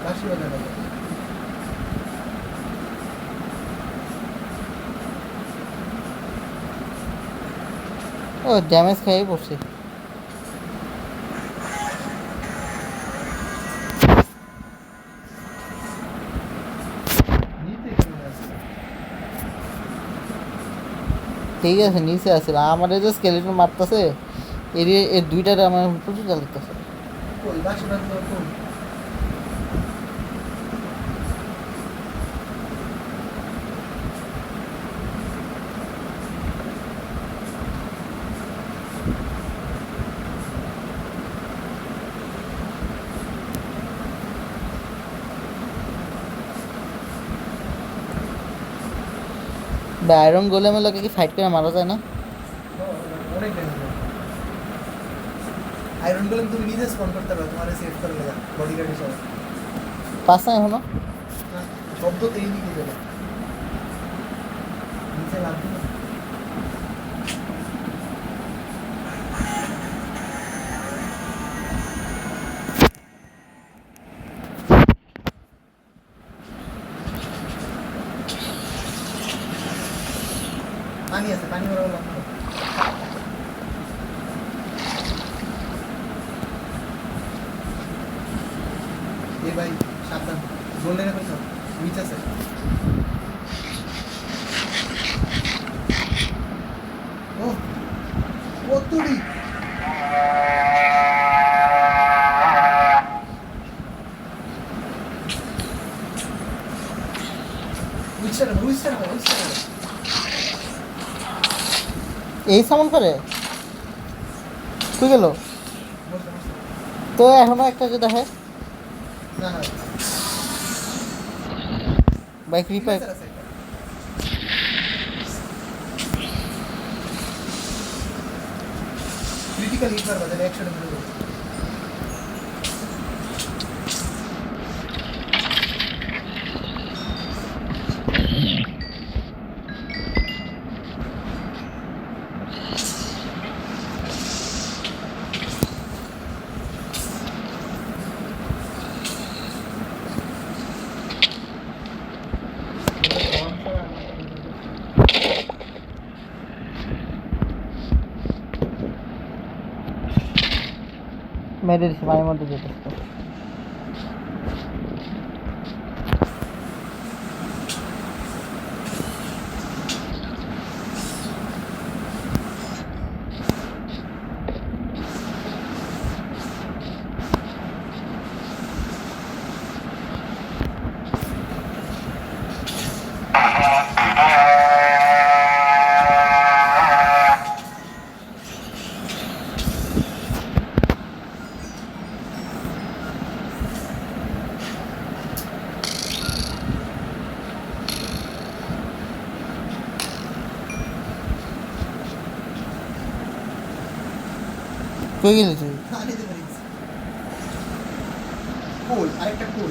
বাসি বাজার ও ড্যামেজ খাইয়ে পড়ছে নিতে কি আছে ঠিক আছে নিচে আছে আমার এই যে স্কেলিটন মারতেছে এর দুইটারে আমার প্রচুর জ্বাল লাগতেছে কই বাসি বাজার কোন বা আয়রন গোলেমের লোকে কি ফাইট করে মারা যায় না অনেক ড্যামেজ আয়রন গোলেম তুমি নিজে স্পন করতে পারো তোমার সেভ করে লাগা বডিগার্ড হিসেবে পাস না এখনো না শব্দ তো এই দিকে যাবে নিচে লাগবে না পানি আছে পানি ওরা লাগবে এ ভাই সাবধান গোল্ডেনে কইছো নিচ আছে ও কতড়ি উইস্টার এই সামন করে তুই গেল তো এখনো একটা যে দেখে না না বাইক রিপাই ক্রিটিক্যাল হিট মারবা তাহলে একশো মিলে যাবে মেরে দিছি পানির মধ্যে যেতে কই গেলি তুই পানিতে পড়ে গেছে। কোল, আরেকটা কোল।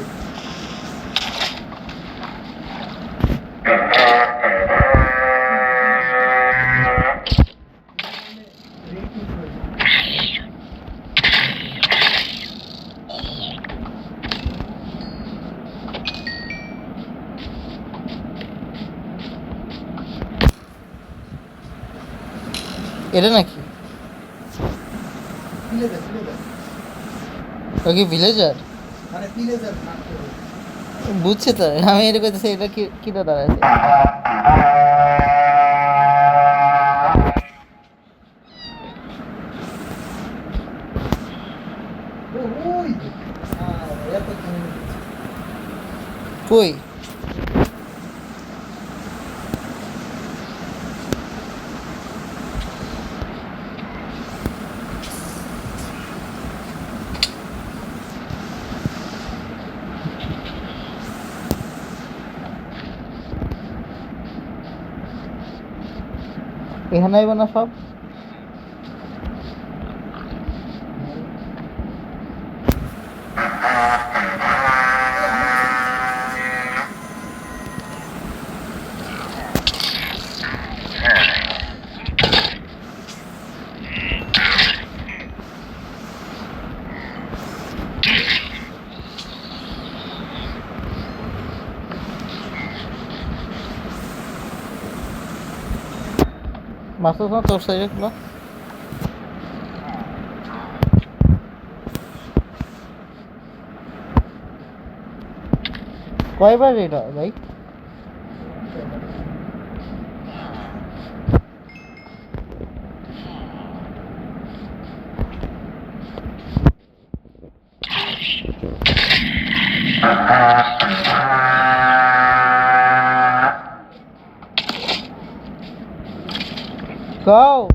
এটা নাকি পিলেজার। ও কি ভিলেজার মানে পিলেজার মারতে হবে। বুঝছে তো আমি এটা কইতেছি এটা কি কিটা দাঁড়াইছে ও, ওই যে। এত কিনে নিয়েছি। কই এখানে আইব না সব মাস্টার না তোর সাইডে খোলা কয়বার এটা ভাই Go!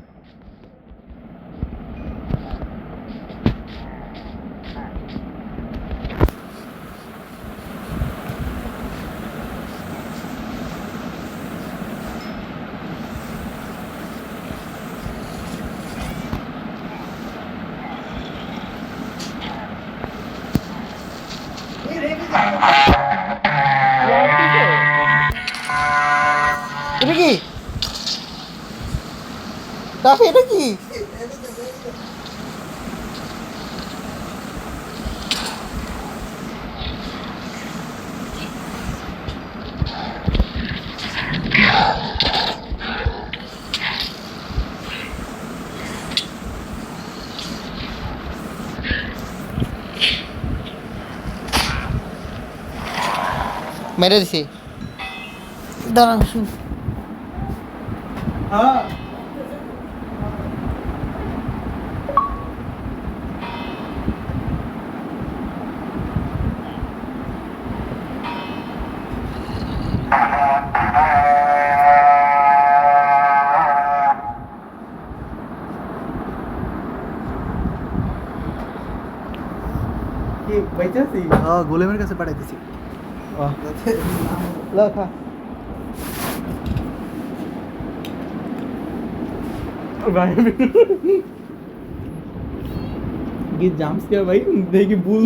এই রেখে এটা কি কাফি এটা কি মেরে দিছি দাঁড়ান শুন হ্যাঁ কি বাইতেছি হ্যাঁ গোলেমের কাছে পাঠাইতেছি লেখা ये जंप्स क्या भाई देखिए बुल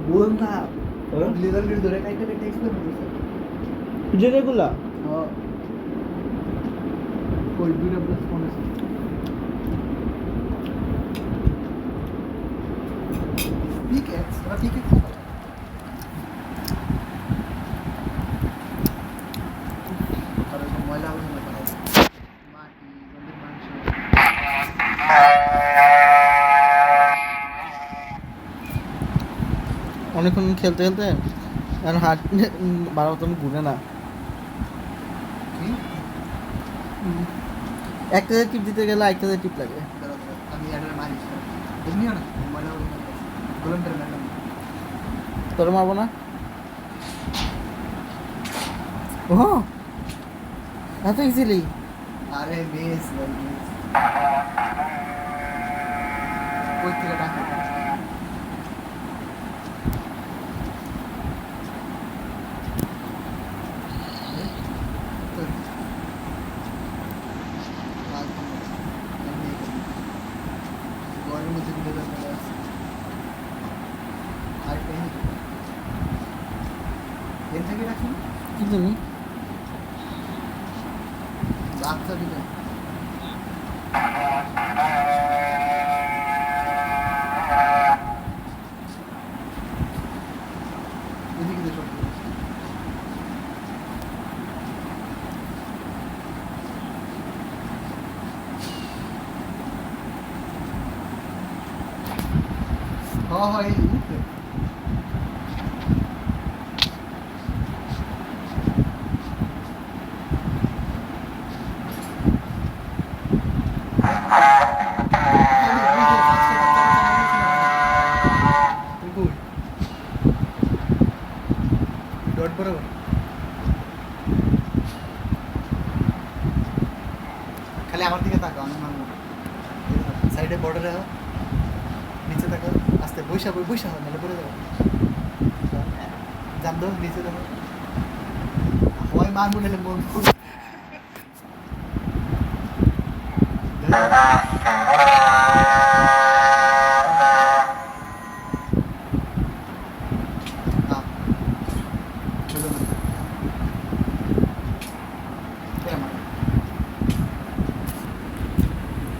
बोल ना लेजर के धरे काटे काटे एक्सप्लेन कर तुझे रेगुला हां कोई भी डबल फोन पिकेट्स ना पिकेट और मोबाइल आवे ना माटी जल्दी मांस অনেকক্ষণ খেলতে খেলতে এখন হাত বারো মতন ঘুরে না। কি একটা টিপ দিতে গেলে একটা টিপ লাগে। দাঁড়া, আমি অ্যাডারে মারি এমনিও না ময়লা গোলামটার ম্যাডাম তোর মারবো না। ও এত ইজিলি আরে বেশ ভাই বেশ কই থেকে টাকা ঘরের মধ্যে দিলে আর এর থেকে রাখি কি জানি বাচ্চা দিলে এদিকে দেখো হয় ডট বরাবর খালি আমার দিকে তাকাও আমি মানবো সাইডে বর্ডারে হও নিচে তাকাও আস্তে বৈশা বৈশা হও নাহলে পড়ে যাবো জান দাও নিচে দেখো হয় মারবো নাহলে মন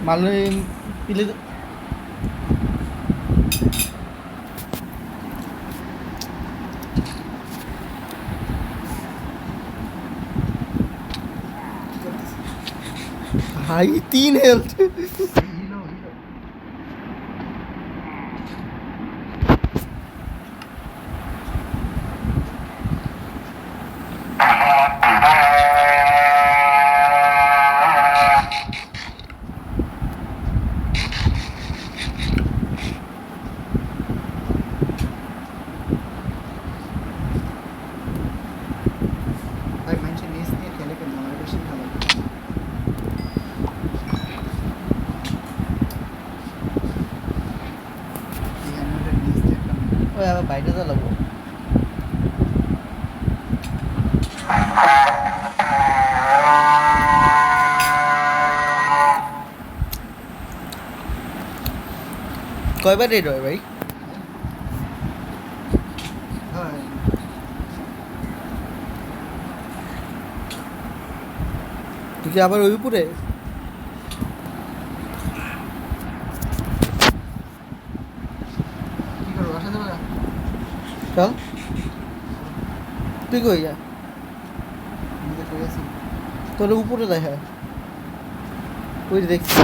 মারলে পিলে ভাই 3 হেলথ। ভাই মানুষের নিজ নিয়ে খেলে কেন আমার বেশি ভালো ওই আবার বাইরে চালাবো। কয়বার রেড হয় ভাই? হয় তুই কি আবার ওই উপরে? কি করবো বাসা যাবে চল তুই কই যা আমি তো কই আছি তোর উপরে দেখা ওই যে দেখছি।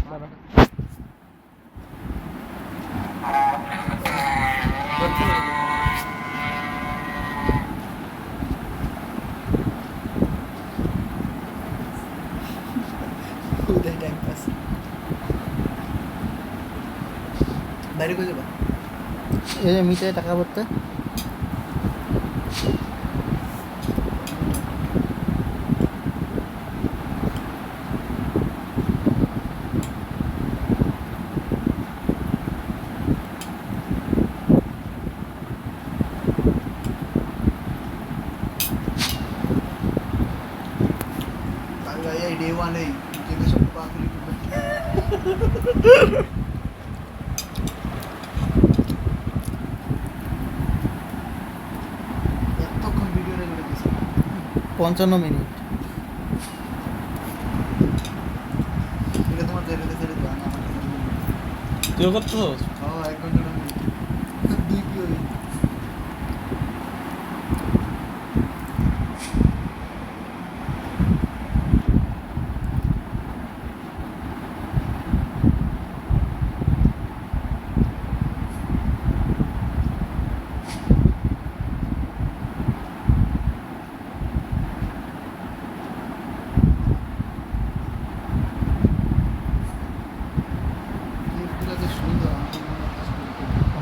টাইম পাস বাইরে কই যাবা এই যে মিটারে টাকা ভরতে ভাই ভাই এই ডে ওয়ান এই কিন্তু সব পাখি এতক্ষণ ভিডিও রেকর্ড দিয়েছি 55 মিনিট। এটা তোমার ছেড়ে ছেড়ে দাও আমি আমার তুইও করতেছস? ও 1 ঘন্টা দুই কি হই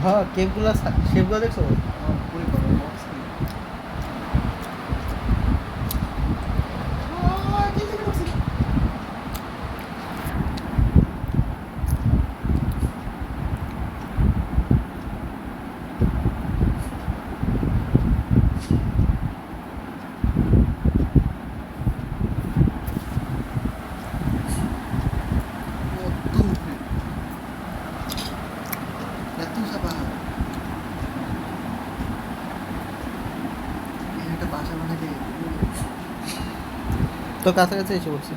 হ্যাঁ কেপগুলো শেপগুলো দেখছো? পুরি করে বক্স কি তো কাছাকাছি এসে পড়ছি।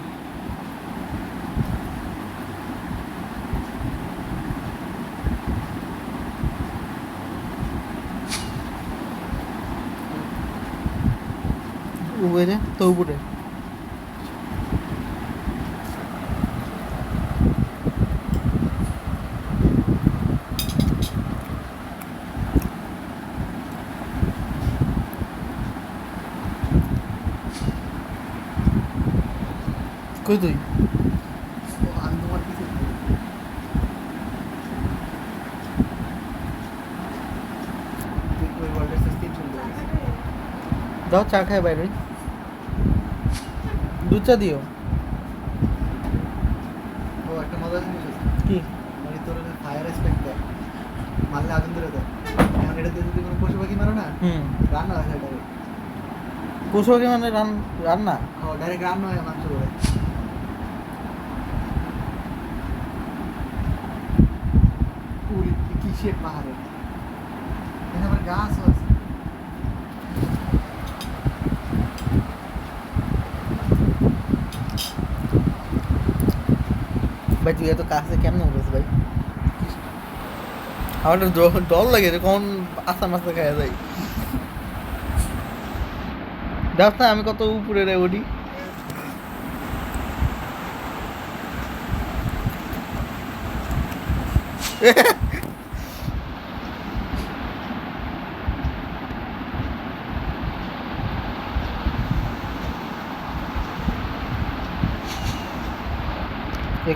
উপরে তো উপরে কই তুই? আমি তোমার কিছু ওয়ার্ল্ডের সিস্টেম চলবে দাও চা খায় বাইরে দুধ চা দিও। ও একটা মজার জিনিস আছে কি? মানে তোর ফায়ার রেসপেক্ট দেয় মারলে আগুন ধরে দেয় এখন এটা দিয়ে যদি কোনো পশু পাখি মারো না হুম রান্না হয় সেটা পশু পাখি মানে রান্না? ডাইরেক্ট রান্না হয় মাংস করে পুরি কিসের পাহাড়ে এখানে আবার গাছও আছে ভাই তুই এত কাছে কেমন উঠেছ ভাই? আমার তো ডর লাগে যে কখন আস্তা মাস্তা খাওয়া যায়। দেখ না আমি কত উপরে রে উঠি।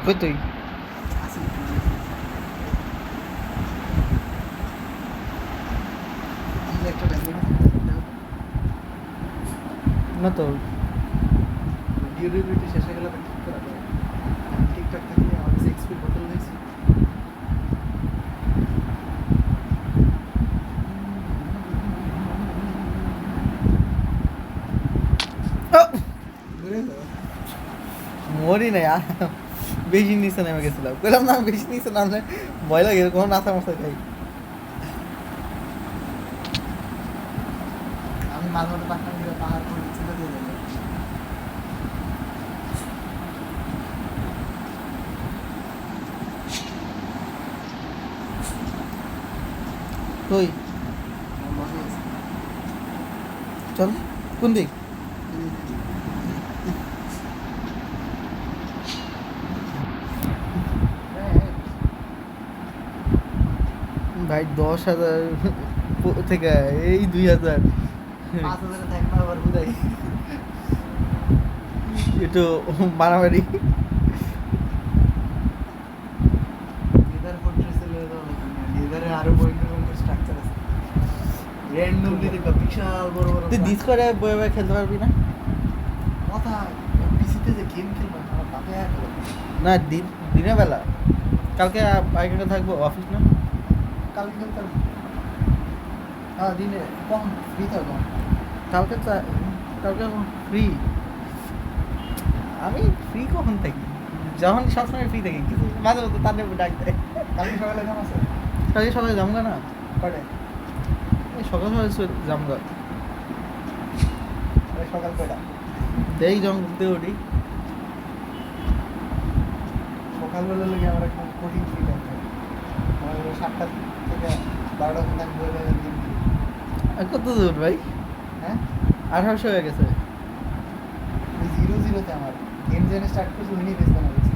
কই তুই? আছে একটা ব্যাংক না তো ডিউরেবিলিটি শেষ হয়ে গেলে আবার ঠিক করা যায় ঠিকঠাক থাকলে আমার 6 ফিট বোতল নিয়েছি মরি নাই বেশি নিচে নেমে গেছিলাম বললাম না বেশি নিচে নামলে ভয় লাগে কোনো নাচা মাথা খাই। আমি মাঝে মধ্যে পাহাড় করে ছিল দিয়ে দেবো তুই চল কোন দিক? ভাই 10,000 থেকে এই 2,000 5,000 থাকবে আবার বুঝাই একটু মারামারি। লেদার ফোর্ট্রেসে লেদারে আরো ভয়ঙ্কর স্ট্রাকচার আছে র্যান্ডমলি দেখবা বিশাল বড় বড় তুই ডিস করে বয়ে বয়ে খেলতে পারবি না? কথা পিসিতে যে গেম খেলবা আমার বাপে আর খেলো না দিনের বেলা কালকে আইকাটা থাকবো অফিস না কালকে খেলতে পারবো হ্যাঁ দিনে কখন ফ্রি থাকবো কালকে কালকে ফ্রি। আমি ফ্রি কখন থাকি? যখন সবসময় ফ্রি থাকি কিন্তু মাঝে মধ্যে তাদের ডাক দেয়। কালকে সকালে কেমন আছে কালকে সকালে যাবো না কটে এই সকাল সকাল যাবো সকাল কয়টা দেই যখন ঘুরতে উঠি সকালবেলা লেগে আমার একটা কঠিন ফ্রি টাইম থাকে আমার 7টা থেকে 12টা পর্যন্ত আমি বই গেম খেলি আর কত দূর ভাই? হ্যাঁ 1800 হয়ে গেছে। ওই 0-0-তে আমার গেম জেনে স্টার্ট করছি উইনি বেস বানা গেছে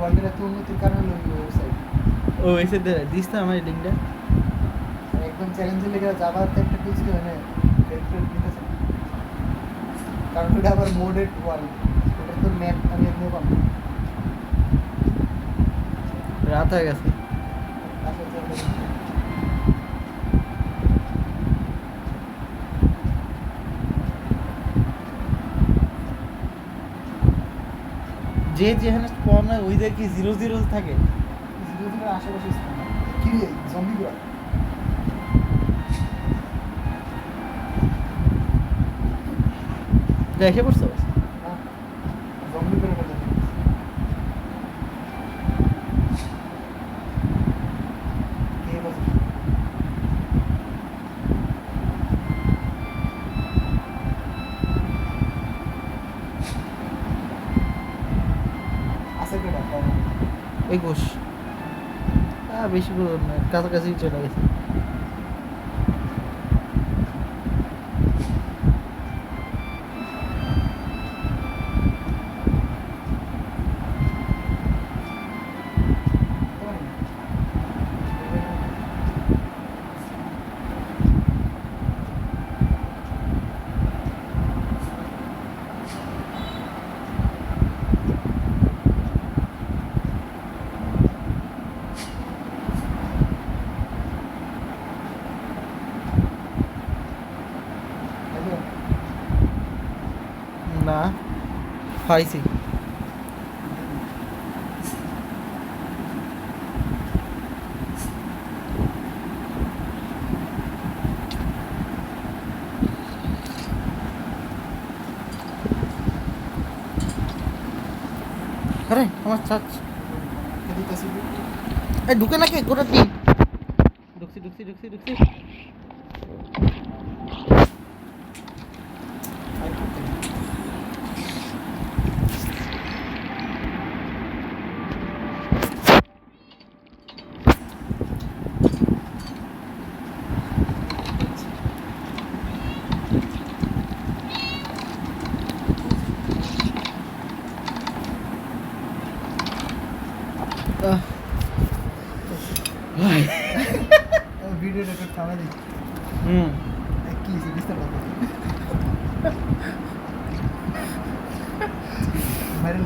ওয়ার্ল্ডের এত উন্নতির কারণে ওয়েবসাইট ও এসে দিস না আমার লিঙ্কটা। একদম চ্যালেঞ্জের লেগে জাভাতে একটা টুল ছিল মানে নিতেছে না। কারণ ওটা আবার মোডেড ওয়ার্ল্ড, ওটা তো ম্যাপ আমি এমনি পাবো। রাত হয়ে গেছে। যে যেখানে স্পন হয় ওই জায়গায় কি 0 থাকে? আশেপাশে কি রে জম্বিগুলো যা এসে পড়ছো? জম্বি করে ফেলে কে বলছে? আছে কেডা? 21 বেশি করে না, কাছাকাছি চলে গেছে। না পাইছি। আরে আমার চাচ এই ঢুকে নাকি গোটা টিম ঢুকছি। ভিডিও রেকর্ড থামা দিই হুম কি বুঝতে পারবো ভাইরাল